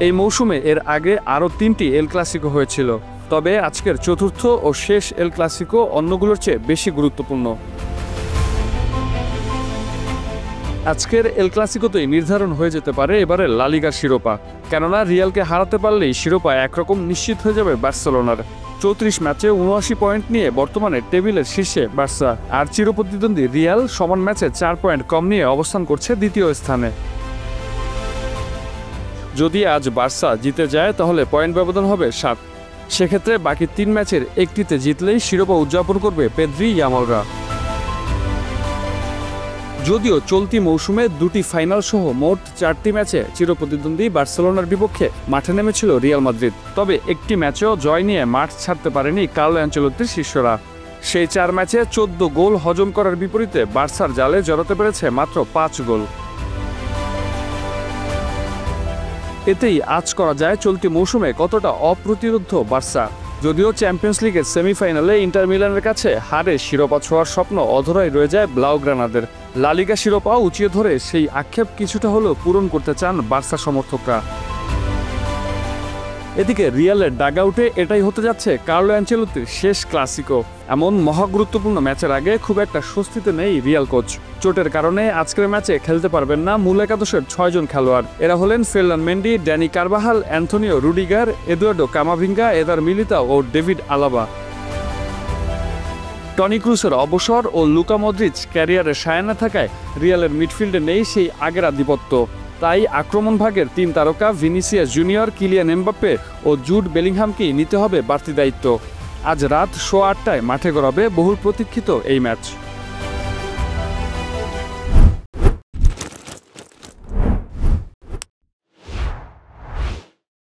এই মৌসুমে এর আগে আরও 3টি এল ক্লাসিকো হয়েছিল, তবে আজকের চতুর্থ ও শেষ এল ক্লাসিকো অন্যগুলোর চেয়ে বেশি গুরুত্বপূর্ণ। আজকের এল ক্লাসিকোতেই নির্ধারণ হয়ে যেতে পারে এবারে লা লিগার শিরোপা, কেননা রিয়ালকে হারাতে পারলেই শিরোপা একরকম নিশ্চিত হয়ে যাবে বার্সেলোনার। 34 ম্যাচে 79 পয়েন্ট নিয়ে বর্তমানে টেবিলের শীর্ষে বার্সা, আর চিরপ্রতিদ্বন্দ্বী রিয়াল সমান ম্যাচে 4 পয়েন্ট কম নিয়ে অবস্থান করছে দ্বিতীয় স্থানে। যদি আজ বার্সা জিতে যায় তাহলে পয়েন্ট ব্যবধান হবে 7। সেক্ষেত্রে বাকি 3 ম্যাচের একটিতে জিতলেই শিরোপা উদযাপন করবে পেদ্রি ইয়ামালরা। যদিও চলতি মৌসুমে 2টি ফাইনাল সহ মোট 4টি ম্যাচে চিরপ্রতিদ্বন্দ্বী বার্সেলোনার বিপক্ষে মাঠে নেমেছিল রিয়াল মাদ্রিদ, তবে একটি ম্যাচেও জয় নিয়ে মাঠ ছাড়তে পারেনি কার্লো অ্যানচেলোত্তির শিষ্যরা। সেই 4 ম্যাচে 14 গোল হজম করার বিপরীতে বার্সার জালে জড়াতে পেরেছে মাত্র 5 গোল। এতেই আজ করা যায় চলতি মৌসুমে কতটা অপ্রতিরোধ্য বার্সা। যদিও চ্যাম্পিয়ন্স লিগের সেমিফাইনালে ইন্টার মিলানের কাছে হারে শিরোপা ছোঁয়ার স্বপ্ন অধরাই রয়ে যায় ব্লাউগ্রানাদের। লা লিগা শিরোপা উঁচিয়ে ধরে সেই আক্ষেপ কিছুটা হলেও পূরণ করতে চান বার্সা সমর্থকরা। এদিকে রিয়ালের ডাগআউটে এটাই হতে যাচ্ছে কার্লো অ্যানচেলোত্তির শেষ ক্লাসিকো। এমন মহাগুরুত্বপূর্ণ ম্যাচের আগে খুব একটা স্বস্তিতে নেই রিয়াল কোচ। চোটের কারণে আজকের ম্যাচে খেলতে পারবেন না মূল একাদশের 6 জন খেলোয়াড়। এরা হলেন Ferland Mendy, Dani Carvajal, Antonio Rudiger, Eduardo Camavinga, Eder Militao ও ডেভিড আলাবা। টনি ক্রুসের অবসর ও লুকা মদ্রিচ ক্যারিয়ারে সায়ানা থাকায় রিয়ালের মিডফিল্ডে নেই সেই আগের আধিপত্য। তাই আক্রমণ ভাগের 3 তারকা ভিনিসিয়াস জুনিয়র, কিলিয়ান এমবাপ্পে ও জুড বেলিংহামকেই নিতে হবে বাড়তি দায়িত্ব। আজ রাত 8:15টায় মাঠে গড়াবে বহুল প্রতীক্ষিত এই ম্যাচ।